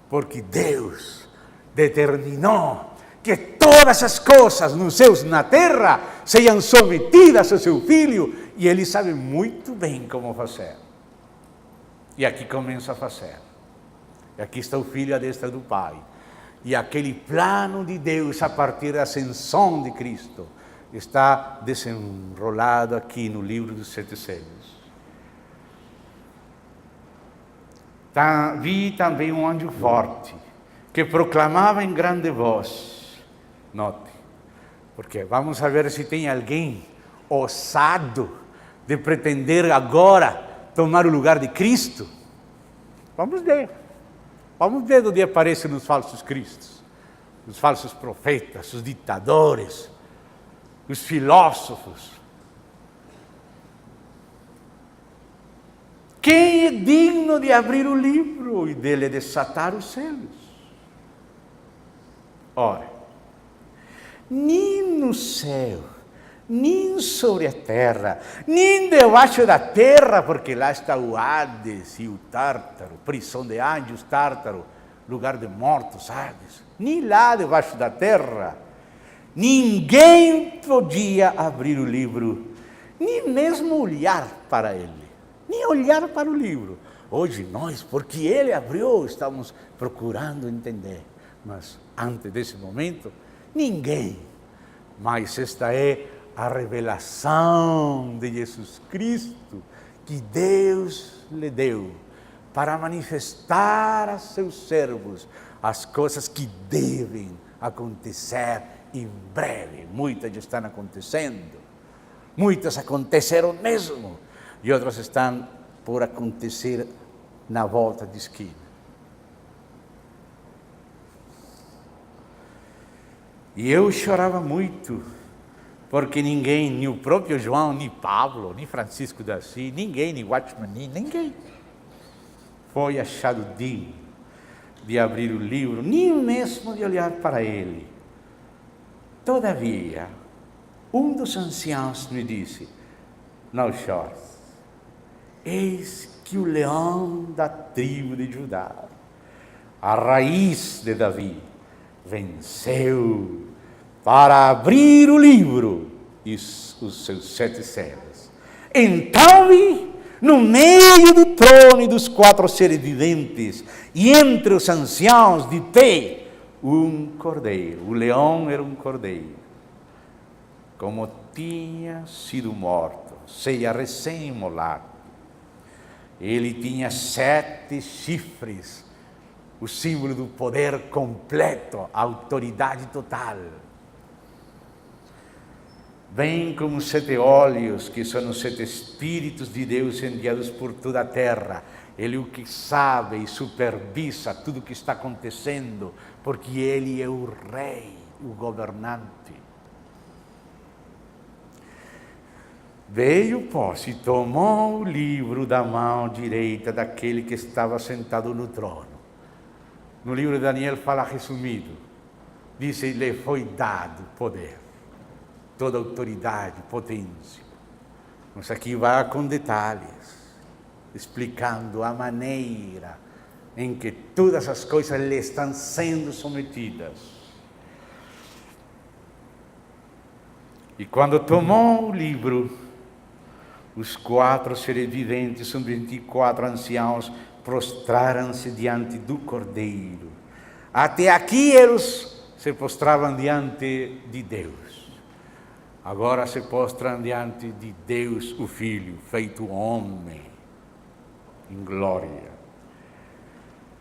porque Deus determinou que todas as coisas nos céus e na terra sejam submetidas ao seu Filho, e Ele sabe muito bem como fazer. E aqui começa a fazer. E aqui está o Filho à destra do Pai. E aquele plano de Deus a partir da ascensão de Cristo está desenrolado aqui no livro dos 7 selos. Vi também um anjo forte, que proclamava em grande voz. Note, porque vamos ver se tem alguém ousado de pretender agora tomar o lugar de Cristo. Vamos ver onde aparecem os falsos cristos, os falsos profetas, os ditadores, os filósofos. Quem é digno de abrir o livro e dele desatar os selos? Ora, nem no céu, nem sobre a terra, nem debaixo da terra, porque lá está o Hades e o Tártaro, prisão de anjos, Tártaro, lugar de mortos, Hades. Nem lá debaixo da terra, ninguém podia abrir o livro, nem mesmo olhar para ele, nem olhar para o livro. Hoje nós, porque ele abriu, estamos procurando entender, mas antes desse momento, ninguém. Mas esta é a revelação de Jesus Cristo, que Deus lhe deu para manifestar a seus servos as coisas que devem acontecer em breve. Muitas já estão acontecendo, muitas aconteceram mesmo, e outras estão por acontecer na volta de esquina. E eu chorava muito, porque ninguém, nem o próprio João, nem Pablo, nem Francisco de Assis, ninguém, nem Watchman, ninguém foi achado digno de abrir o livro, nem mesmo de olhar para ele. Todavia, um dos anciãos me disse: não chores, eis que o leão da tribo de Judá, a raiz de Davi, venceu para abrir o livro e os seus 7 selos. Então vi, no meio do trono e dos 4 seres viventes, e entre os anciãos de pé, um cordeiro. O leão era um cordeiro, como tinha sido morto, seja recém-imolado. Ele tinha 7 chifres, o símbolo do poder completo, a autoridade total. Bem como os 7 olhos, que são os 7 Espíritos de Deus enviados por toda a terra. Ele é o que sabe e supervisa tudo o que está acontecendo, porque Ele é o Rei, o governante. Veio, pois, e tomou o livro da mão direita daquele que estava sentado no trono. No livro de Daniel fala resumido, diz: lhe foi dado poder, toda autoridade, potência. Mas aqui vai com detalhes, explicando a maneira em que todas as coisas lhe estão sendo submetidas. E quando tomou o livro, os 4 seres viventes, são 24 anciãos, prostraram-se diante do Cordeiro. Até aqui eles se prostravam diante de Deus. Agora se prostram diante de Deus, o Filho, feito homem, em glória.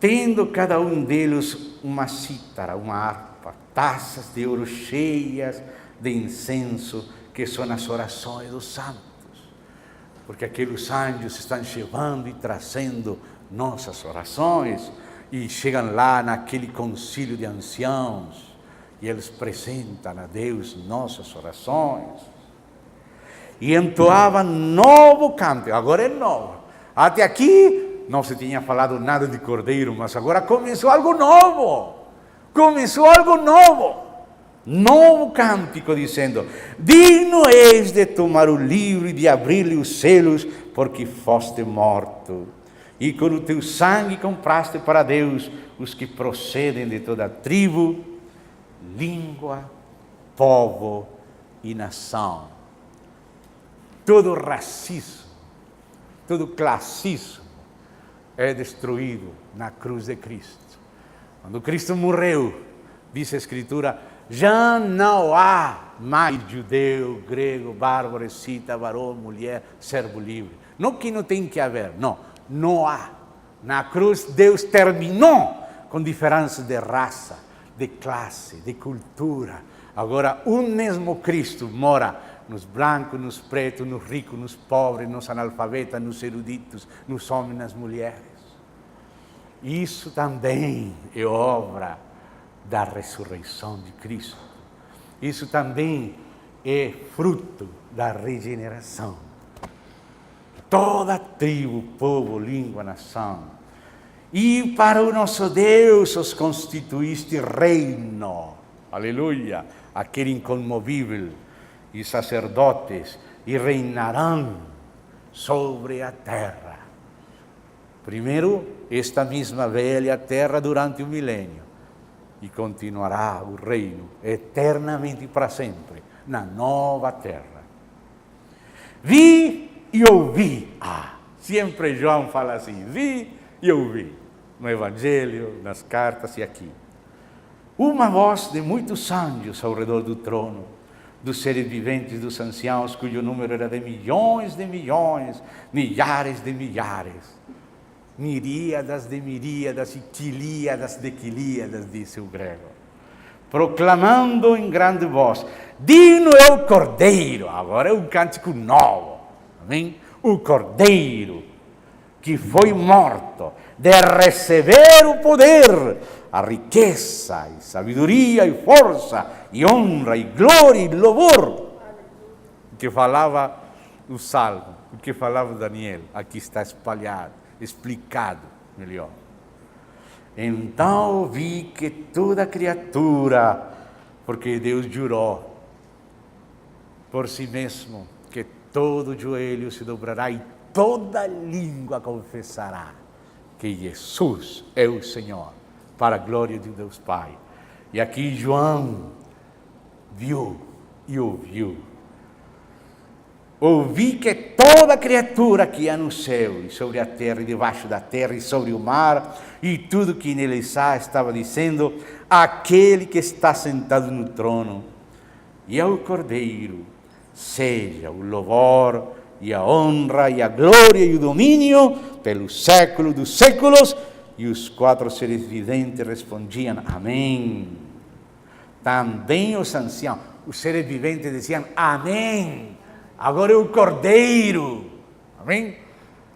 Tendo cada um deles uma cítara, uma harpa, taças de ouro cheias de incenso, que são as orações dos santos. Porque aqueles anjos estão chegando e trazendo nossas orações, e chegam lá naquele concílio de anciãos, e eles apresentam a Deus nossas orações, e entoavam novo cântico. Agora é novo. Até aqui não se tinha falado nada de cordeiro, mas agora começou algo novo. Novo cântico, dizendo: digno és de tomar o livro e de abrir-lhe os selos, porque foste morto, e com o teu sangue compraste para Deus os que procedem de toda tribo, língua, povo e nação. Todo racismo, todo classismo é destruído na cruz de Cristo. Quando Cristo morreu, diz a Escritura, já não há mais judeu, grego, bárbaro, escita, varão, mulher, servo livre. Não que não tem que haver, não há. Na cruz, Deus terminou com diferença de raça, de classe, de cultura. Agora, um mesmo Cristo mora nos brancos, nos pretos, nos ricos, nos pobres, nos analfabetas, nos eruditos, nos homens, nas mulheres. Isso também é obra da ressurreição de Cristo. Isso também é fruto da regeneração. Toda tribo, povo, língua, nação. E para o nosso Deus os constituíste reino. Aleluia! Aquele incomovível. E sacerdotes, e reinarão sobre a terra. Primeiro, esta mesma velha terra durante 1 milênio. E continuará o reino eternamente e para sempre, na nova terra. Vi e ouvi. Sempre João fala assim, vi e ouvi. No Evangelho, nas cartas e aqui. Uma voz de muitos anjos ao redor do trono, dos seres viventes, dos anciãos, cujo número era de milhões, milhares de milhares. Miríadas de miríadas e quilíadas de quilíadas, disse o grego, proclamando em grande voz, digno é o Cordeiro, agora é um cântico novo, amém? O Cordeiro, que foi morto, de receber o poder, a riqueza, e sabedoria, e força, e honra, e glória, e louvor, o que falava o Salmo, o que falava Daniel, aqui está espalhado, explicado melhor. Então vi que toda criatura, porque Deus jurou por si mesmo, que todo joelho se dobrará e toda língua confessará que Jesus é o Senhor, para a glória de Deus Pai. E aqui João viu e ouviu. Ouvi que toda criatura que há no céu, e sobre a terra, e debaixo da terra, e sobre o mar, e tudo que nele está, estava dizendo, aquele que está sentado no trono, e ao Cordeiro, seja o louvor, e a honra, e a glória, e o domínio, pelo século dos séculos. E os 4 seres viventes respondiam, amém. Também os anciãos, os seres viventes diziam, amém. Agora é o Cordeiro, amém?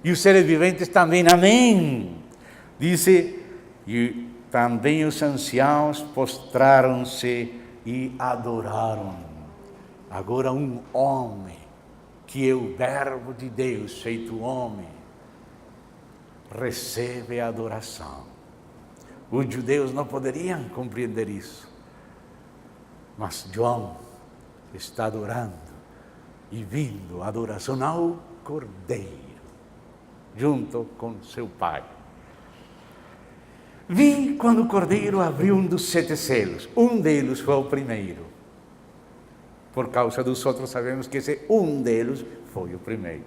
E os seres viventes também, amém. Dice, e também os anciãos postraram-se e adoraram. Agora um homem, que é o verbo de Deus feito homem, recebe a adoração. Os judeus não poderiam compreender isso. Mas João está adorando e vindo a adoração ao Cordeiro, junto com seu Pai. Vi quando o Cordeiro abriu um dos 7 selos. Um deles foi o primeiro. Por causa dos outros, sabemos que esse um deles foi o primeiro.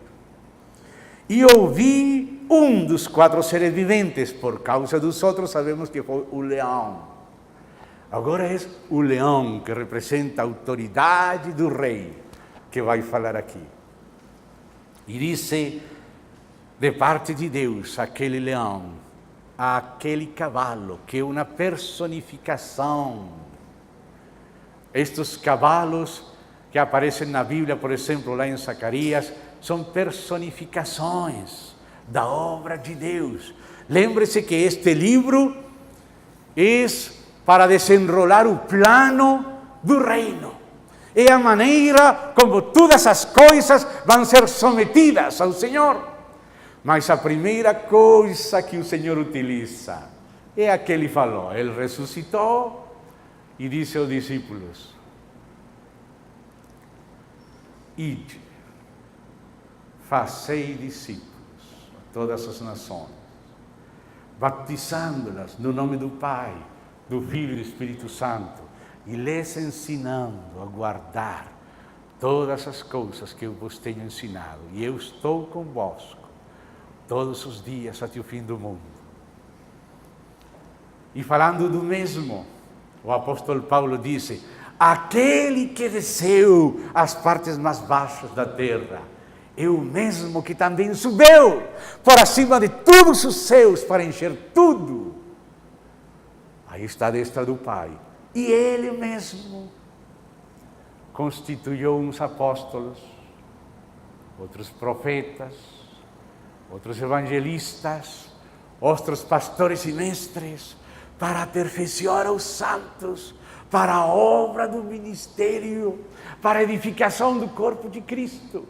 E ouvi um dos 4 seres viventes. Por causa dos outros, sabemos que foi o leão. Agora é o leão que representa a autoridade do rei, que vai falar aqui. E disse, de parte de Deus, aquele leão, aquele cavalo, que é uma personificação. Estes cavalos que aparecem na Bíblia, por exemplo, lá em Zacarias, são personificações da obra de Deus. Lembre-se que este livro é para desenrolar o plano do reino. É a maneira como todas as coisas vão ser sometidas ao Senhor. Mas a primeira coisa que o Senhor utiliza é a que Ele falou. Ele ressuscitou e disse aos discípulos, ide, fazei discípulos a todas as nações, batizando-las no nome do Pai, do Filho e do Espírito Santo, e lhes ensinando a guardar todas as coisas que eu vos tenho ensinado. E eu estou convosco todos os dias até o fim do mundo. E falando do mesmo, o apóstolo Paulo disse: aquele que desceu às partes mais baixas da terra, é o mesmo que também subiu por acima de todos os céus para encher tudo. Aí está a destra do Pai. E Ele mesmo constituiu uns apóstolos, outros profetas, outros evangelistas, outros pastores e mestres, para aperfeiçoar os santos, para a obra do ministério, para a edificação do corpo de Cristo.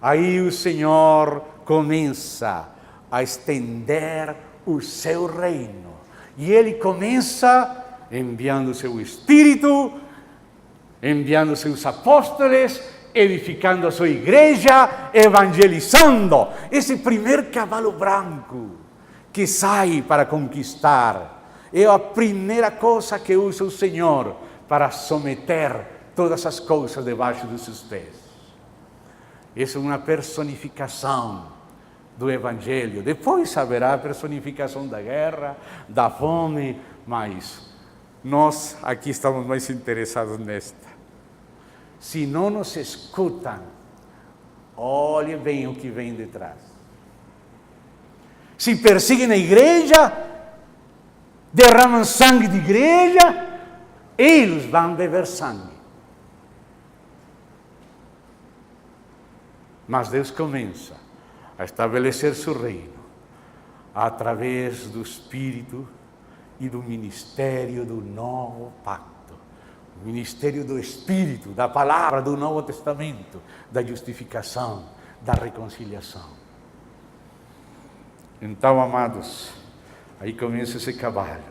Aí o Senhor começa a estender o seu reino. E Ele começa enviando o seu Espírito, enviando seus apóstolos, edificando a sua igreja, evangelizando. Esse primeiro cavalo branco que sai para conquistar é a primeira coisa que usa o Senhor para someter todas as coisas debaixo dos seus pés. Essa é uma personificação do Evangelho. Depois haverá a personificação da guerra, da fome, mas nós aqui estamos mais interessados nesta. Se não nos escutam, olhe bem o que vem detrás. Se perseguem a igreja, derramam sangue de igreja, eles vão beber sangue. Mas Deus começa a estabelecer seu reino através do Espírito e do ministério do novo pacto. O ministério do Espírito, da palavra do Novo Testamento, da justificação, da reconciliação. Então, amados, aí começa esse cavalo.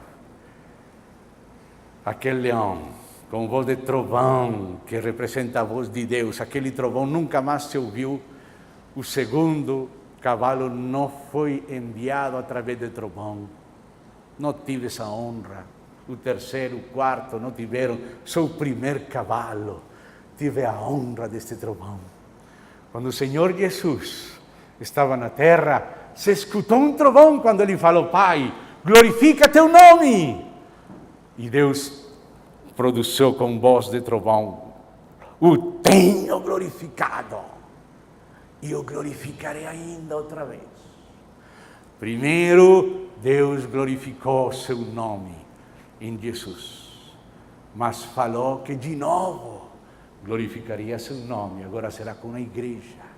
Aquele leão com voz de trovão, que representa a voz de Deus. Aquele trovão nunca mais se ouviu. O segundo cavalo não foi enviado através de trovão. Não tive essa honra. O terceiro, o quarto não tiveram. Só o primeiro cavalo tive a honra deste trovão. Quando o Senhor Jesus estava na terra, se escutou um trovão quando Ele falou: Pai, glorifica teu nome. E Deus produziu com voz de trovão: o tenho glorificado, e o glorificarei ainda outra vez. Primeiro, Deus glorificou seu nome em Jesus, mas falou que de novo glorificaria seu nome, agora será com a igreja.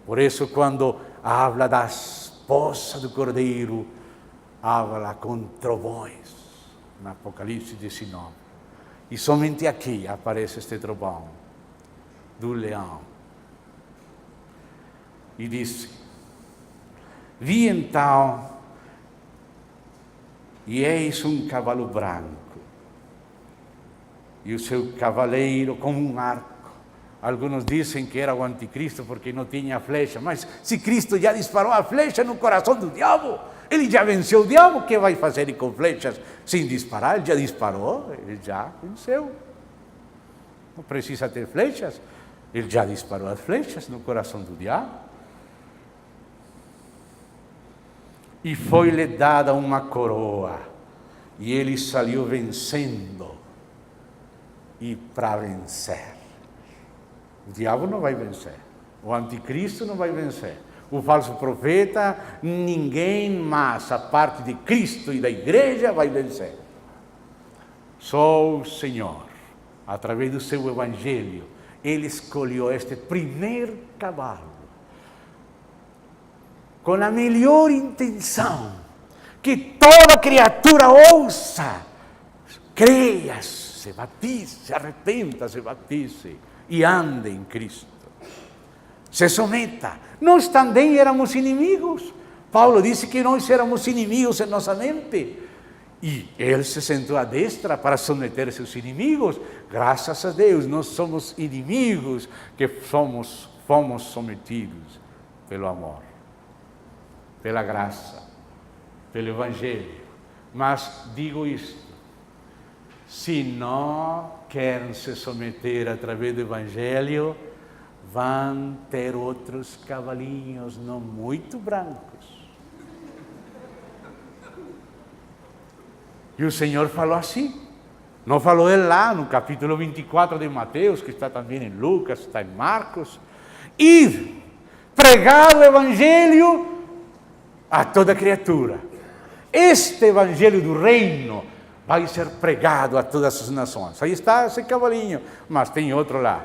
Por isso, quando habla da esposa do Cordeiro, habla com trovões, no Apocalipse 19. E somente aqui aparece este trovão do leão. E disse: vi então, e eis um cavalo branco, e o seu cavaleiro como um arco. Alguns dizem que era o anticristo porque não tinha flecha, mas se Cristo já disparou a flecha no coração do diabo, Ele já venceu o diabo, o que vai fazer com flechas sem disparar? Ele já disparou, ele já venceu. Não precisa ter flechas, ele já disparou as flechas no coração do diabo. E foi-lhe dada uma coroa, e ele saiu vencendo, e para vencer. O diabo não vai vencer, o anticristo não vai vencer, o falso profeta, ninguém mais, a parte de Cristo e da igreja, vai vencer. Só o Senhor, através do seu evangelho, Ele escolheu este primeiro cavalo, com a melhor intenção, que toda criatura ouça, creia, se batize, se arrependa, se batize e ande em Cristo. Se someta. Nós também éramos inimigos. Paulo disse que nós éramos inimigos em nossa mente. E Ele se sentou à destra para someter seus inimigos. Graças a Deus, nós somos inimigos que fomos sometidos pelo amor, pela graça, pelo Evangelho. Mas digo isto: se não querem se submeter através do Evangelho, vão ter outros cavalinhos não muito brancos. E o Senhor falou assim. Não falou ele lá no capítulo 24 de Mateus, que está também em Lucas, está em Marcos. Ir, pregar o Evangelho a toda criatura. Este Evangelho do Reino vai ser pregado a todas as nações. Aí está esse cavalinho, mas tem outro lá.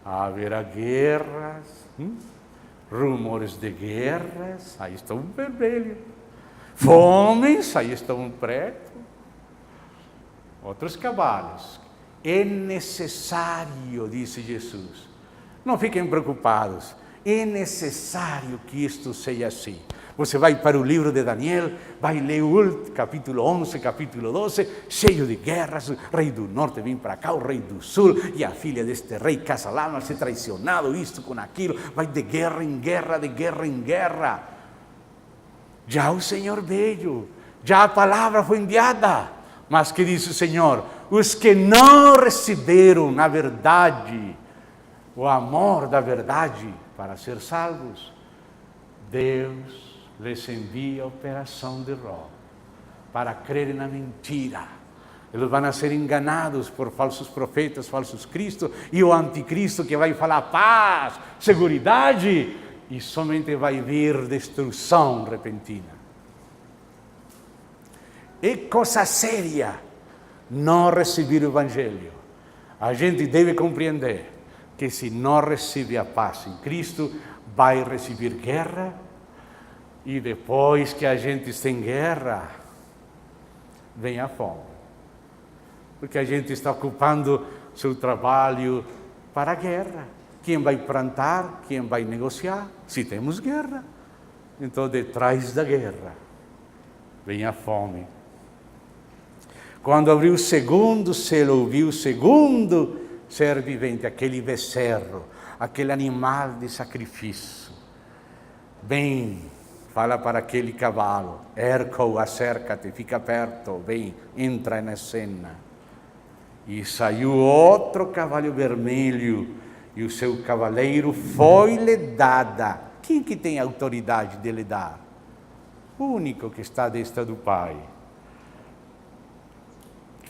Haverá guerras, rumores de guerras, aí está um vermelho. Fomes, aí está um preto. Outros cavalos. É necessário, disse Jesus. Não fiquem preocupados. É necessário que isto seja assim. Você vai para o livro de Daniel, vai ler o capítulo 11, capítulo 12, cheio de guerras. O rei do norte vem para cá, o rei do sul, e a filha deste rei casa lá, vai ser traicionado, isto com aquilo. Vai de guerra em guerra, de guerra em guerra. Já o Senhor veio, já a palavra foi enviada. Mas que diz o Senhor? Os que não receberam a verdade, o amor da verdade para ser salvos, Deus lhes envia a operação de roubo para crerem na mentira. Eles vão ser enganados por falsos profetas, falsos cristos, e o anticristo que vai falar paz, seguridade, e somente vai vir destruição repentina. É coisa séria não receber o Evangelho. A gente deve compreender que se não recebe a paz em Cristo, vai receber guerra, e depois que a gente está em guerra, vem a fome. Porque a gente está ocupando seu trabalho para a guerra. Quem vai plantar, quem vai negociar, se temos guerra. Então, detrás da guerra, vem a fome. Quando abriu o segundo selo, ouviu o segundo ser vivente, aquele becerro, aquele animal de sacrifício. Vem, fala para aquele cavalo, erca-o, acércate, fica perto, vem, entra na cena. E saiu outro cavalo vermelho, e o seu cavaleiro foi-lhe dada. Quem que tem autoridade de lhe dar? O único que está à destra do Pai.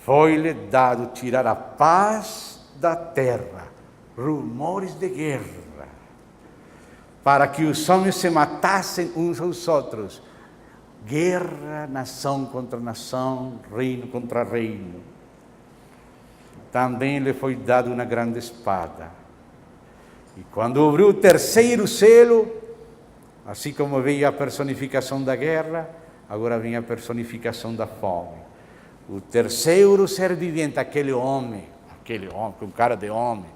Foi-lhe dado tirar a paz da terra, rumores de guerra, para que os homens se matassem uns aos outros. Guerra, nação contra nação, reino contra reino. Também lhe foi dado uma grande espada. E quando abriu o terceiro selo, assim como veio a personificação da guerra, agora vem a personificação da fome. O terceiro ser vivente, aquele homem com cara de homem,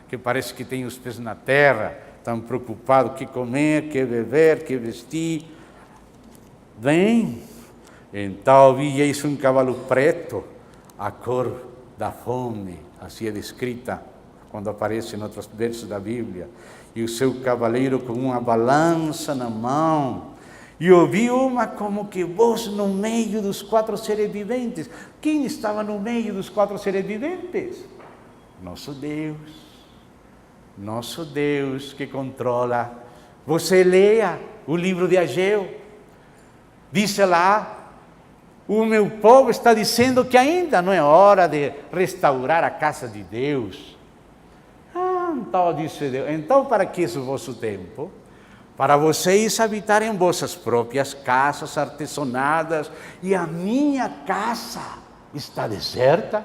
que parece que tem os pés na terra, tão preocupado que comer, que beber, que vestir. Vem, então vi eis um cavalo preto, a cor da fome, assim é descrita quando aparece em outros versos da Bíblia, e o seu cavaleiro com uma balança na mão. E ouvi uma como que voz no meio dos quatro seres viventes. Quem estava no meio dos quatro seres viventes? Nosso Deus que controla. Você leia o livro de Ageu. Diz lá, o meu povo está dizendo que ainda não é hora de restaurar a casa de Deus. Então disse Deus, então para que esse vosso tempo? Para vocês habitarem em vossas próprias casas artesonadas, e a minha casa está deserta.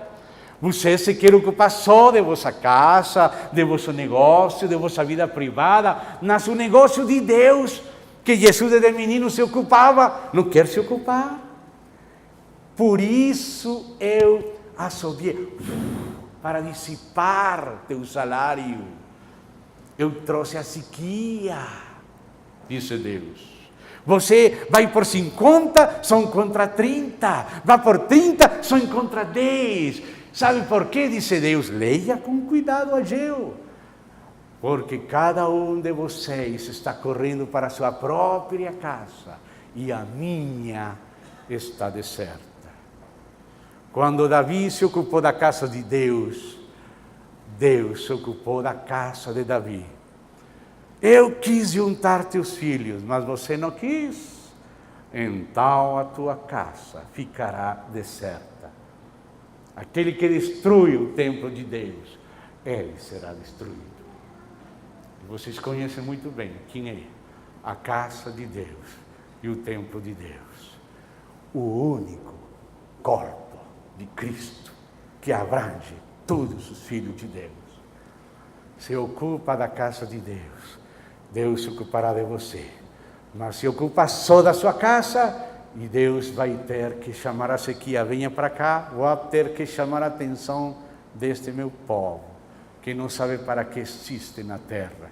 Você se quer ocupar só de vossa casa, de vosso negócio, de vossa vida privada, mas o negócio de Deus, que Jesus desde menino se ocupava, não quer se ocupar. Por isso eu assobiei, para dissipar teu salário. Eu trouxe a sequia, disse Deus. Você vai por 50, são contra 30. Vai por 30, são contra 10. Sabe por quê? Disse Deus. Leia com cuidado, Ageu. Porque cada um de vocês está correndo para a sua própria casa. e a minha está deserta. Quando Davi se ocupou da casa de Deus, Deus se ocupou da casa de Davi. Eu quis juntar teus filhos, mas você não quis. Então a tua casa ficará deserta. Aquele que destrui o templo de Deus, ele será destruído. E vocês conhecem muito bem quem é a casa de Deus e o templo de Deus. O único corpo de Cristo que abrange todos os filhos de Deus. Se ocupa da casa de Deus, Deus se ocupará de você. Mas se ocupa só da sua casa, e Deus vai ter que chamar a sequia, venha para cá, vou ter que chamar a atenção deste meu povo, que não sabe para que existe na terra.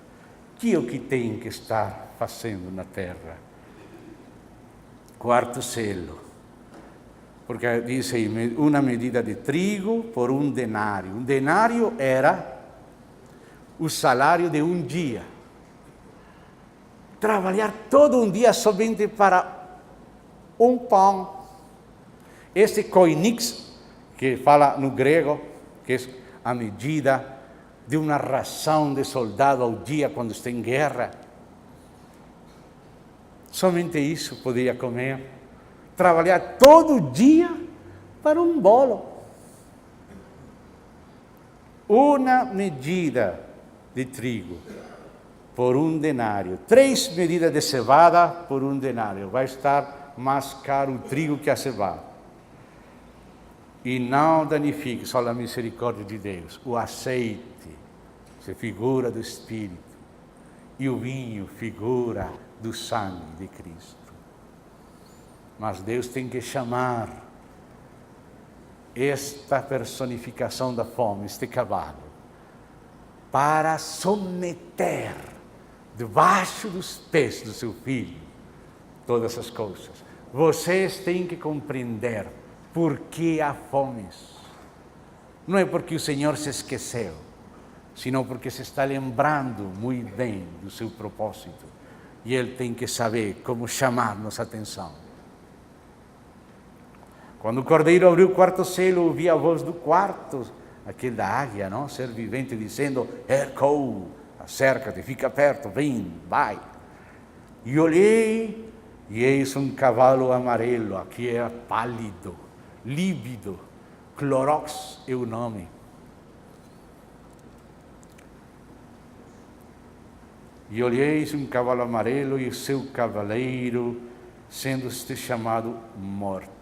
Que é o que tem que estar fazendo na terra? Quarto selo. Porque diz aí, uma medida de trigo por um denário. Um denário era o salário de um dia. Trabalhar todo um dia somente para um pão. Esse koinix, que fala no grego, que é a medida de uma ração de soldado ao dia quando está em guerra. Somente isso podia comer. Trabalhar todo dia para um bolo. Uma medida de trigo por um denário. 3 medidas de cevada por um denário. Vai estar mais caro o trigo que a cevada. E não danifique, só a misericórdia de Deus. O azeite, se figura do Espírito. E o vinho, figura do sangue de Cristo. Mas Deus tem que chamar esta personificação da fome, este cavalo, para submeter debaixo dos pés do seu filho todas as coisas. Vocês têm que compreender por que há fomes. Não é porque o Senhor se esqueceu, sino porque se está lembrando muito bem do seu propósito. E Ele tem que saber como chamar nossa atenção. Quando o cordeiro abriu o quarto selo, ouvi a voz do quarto, aquele da águia, não? Ser vivente, dizendo: Ercou, acerca-te, fica perto, vem, vai. E olhei, e eis um cavalo amarelo, aqui é pálido, lívido, clorox é o nome. E olhei um cavalo amarelo e o seu cavaleiro, sendo este chamado Morte.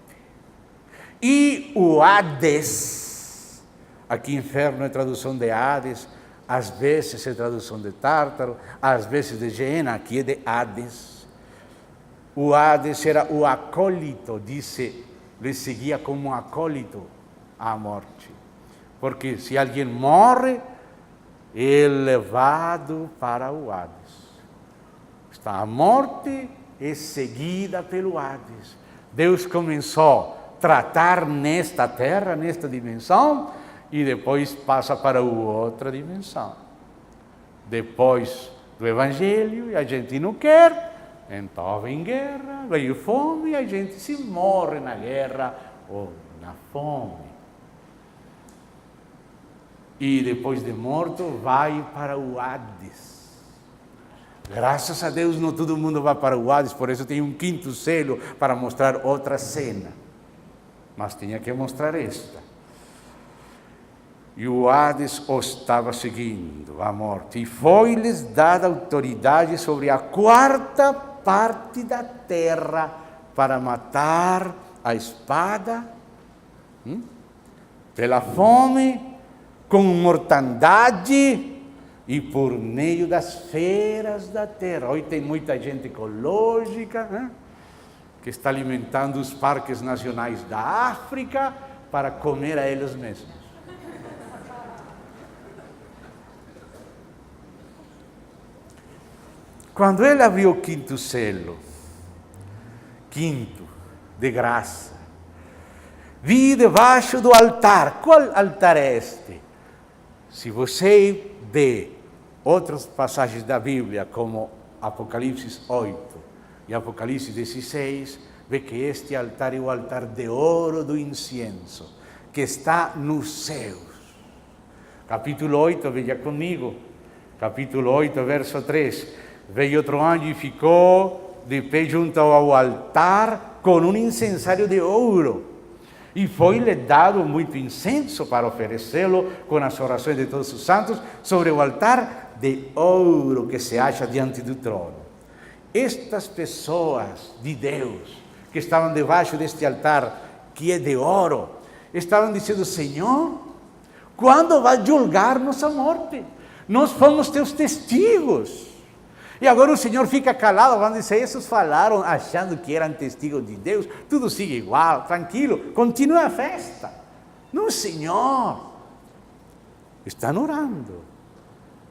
E o Hades, aqui inferno é tradução de Hades, às vezes é tradução de Tártaro, às vezes de Geena, aqui é de Hades. O Hades era o acólito, disse, lhe seguia como um acólito à morte. Porque se alguém morre, é levado para o Hades. Está a morte é seguida pelo Hades. Deus começou a tratar nesta terra, nesta dimensão, e depois passa para outra dimensão. Depois do Evangelho, e a gente não quer, então vem guerra, vem fome, e a gente se morre na guerra ou na fome. E depois de morto, vai para o Hades. Graças a Deus, não todo mundo vai para o Hades, por isso tem um quinto selo para mostrar outra cena. Mas tinha que mostrar esta. E o Hades o estava seguindo, a morte. E foi-lhes dada autoridade sobre a quarta parte da terra para matar a espada, pela fome, com mortandade e por meio das feras da terra. Hoje tem muita gente ecológica, que está alimentando os parques nacionais da África para comer a eles mesmos. Quando ele abriu o quinto selo, quinto, de graça, vi debaixo do altar. Qual altar é este? Se você vê outras passagens da Bíblia, como Apocalipse 8 e E Apocalipse 16 vê que este altar é o altar de ouro do incenso, que está nos céus. Capítulo 8, veja comigo, capítulo 8, verso 3. Veio outro anjo e ficou de pé junto ao altar com um incensário de ouro. E foi-lhe dado muito incenso para oferecê-lo com as orações de todos os santos sobre o altar de ouro que se acha diante do trono. Estas pessoas de Deus que estavam debaixo deste altar, que é de ouro, estavam dizendo: Senhor, quando vai julgar nossa morte? Nós fomos teus testigos. E agora o Senhor fica calado, vamos dizer, esses falaram achando que eram testigos de Deus, tudo sigue igual, tranquilo, continua a festa. Não, Senhor, estão orando.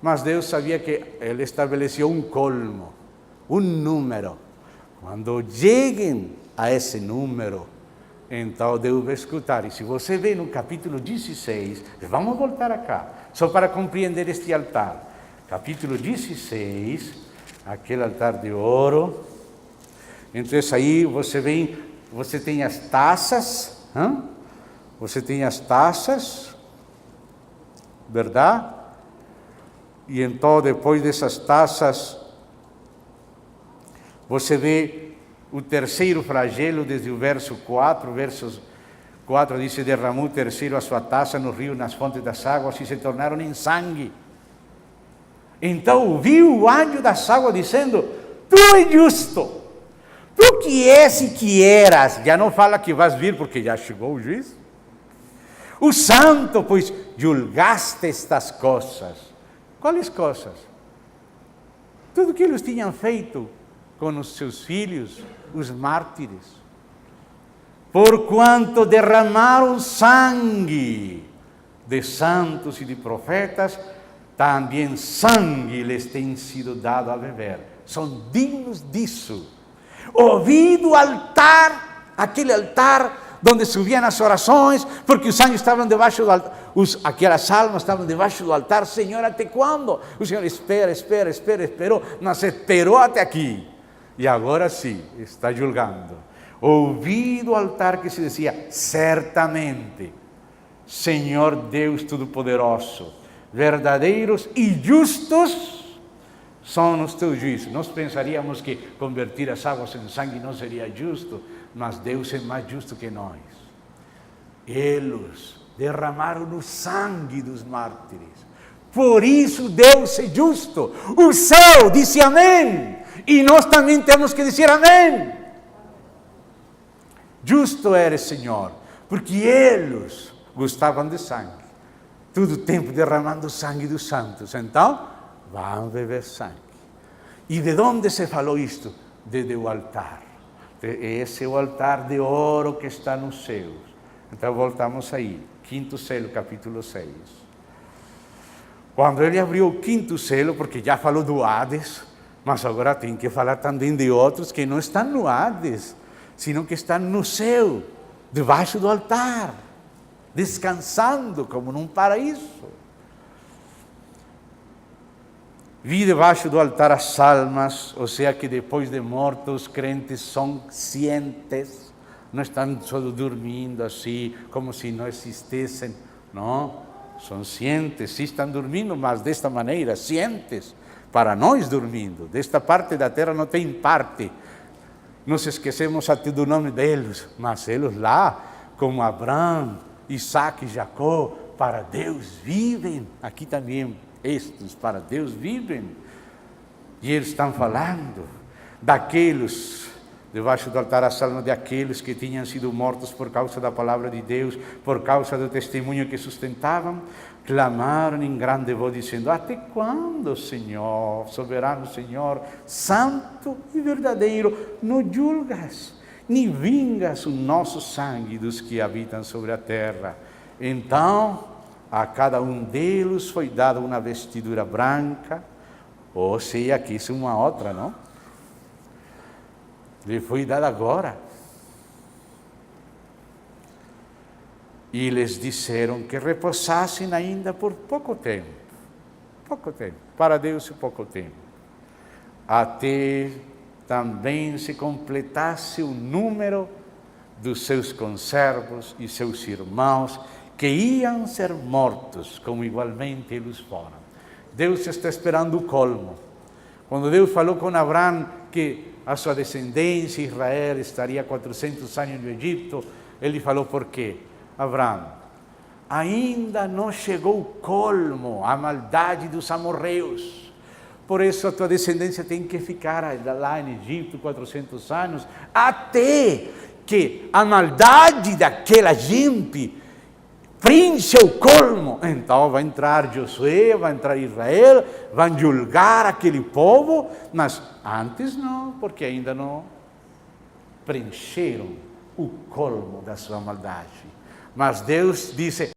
Mas Deus sabia que Ele estabeleceu um colmo, um número. Quando cheguem a esse número, então Deus vai escutar. E se você vê no capítulo 16, vamos voltar cá, só para compreender este altar. Capítulo 16, aquele altar de ouro. Então aí você tem as taças, você tem as taças, verdade? E então depois dessas taças, você vê o terceiro flagelo, desde o verso 4, versos 4 diz: derramou o terceiro a sua taça no rio, nas fontes das águas, e se tornaram em sangue. Então ouviu o anjo das águas dizendo: tu és justo, tu que és e que eras, já não fala que vais vir porque já chegou o juiz, o santo, pois julgaste estas coisas. Quais coisas? Tudo que eles tinham feito com os seus filhos, os mártires, porquanto derramaram sangue de santos e de profetas, também sangue lhes tem sido dado a beber. São dignos disso. Ouvido o altar, aquele altar onde subiam as orações, porque os anjos estavam debaixo do altar, aquelas almas estavam debaixo do altar. Senhor, até quando? O Senhor esperou, mas esperou até aqui. E agora sim, está julgando. Ouvido o altar que se dizia: certamente, Senhor Deus Todo-Poderoso, verdadeiros e justos são os teus juízos. Nós pensaríamos que convertir as águas em sangue não seria justo, mas Deus é mais justo que nós. Eles derramaram o sangue dos mártires. Por isso Deus é justo. O céu disse amém. E nós também temos que dizer amém. Justo eres, Senhor, porque eles gostavam de sangue. Todo o tempo derramando o sangue dos santos. Então, vão beber sangue. E de onde se falou isto? Desde o altar. Esse é o altar de ouro que está nos céus. Então, voltamos aí. Quinto selo, capítulo 6. Quando ele abriu o quinto selo, porque já falou do Hades, mas agora tem que falar também de outros que não estão no Hades, sino que estão no céu, debaixo do altar, descansando como num paraíso. Vi debaixo do altar as almas, ou seja, que depois de mortos os crentes são cientes, não estão só dormindo assim, como se não existissem, não, são cientes, sim estão dormindo, mas desta maneira, cientes, para nós dormindo, desta parte da terra não tem parte, nos esquecemos até do nome deles, mas eles lá, como Abraão, Isaac e Jacó, para Deus vivem, aqui também, estes para Deus vivem, e eles estão falando daqueles, debaixo do altar, as almas daqueles que tinham sido mortos por causa da palavra de Deus, por causa do testemunho que sustentavam, clamaram em grande voz, dizendo: até quando, Senhor, soberano Senhor, santo e verdadeiro, não julgas, nem vingas o nosso sangue dos que habitam sobre a terra? Então, a cada um deles foi dada uma vestidura branca, ou seja, aqui isso é uma outra, não? Lhe foi dada agora. E lhes disseram que repousassem ainda por pouco tempo. Pouco tempo. Para Deus é pouco tempo. Até também se completasse o número dos seus conservos e seus irmãos, que iam ser mortos, como igualmente eles foram. Deus está esperando o colmo. Quando Deus falou com Abraão que a sua descendência, Israel, estaria 400 anos no Egito, ele falou por quê? Abraão, ainda não chegou o colmo, a maldade dos amorreus. Por isso a tua descendência tem que ficar lá no Egito 400 anos, até que a maldade daquela gente preenche o colmo. Então vai entrar Josué, vai entrar Israel, vão julgar aquele povo, mas antes não, porque ainda não preencheram o colmo da sua maldade. Mas Deus disse,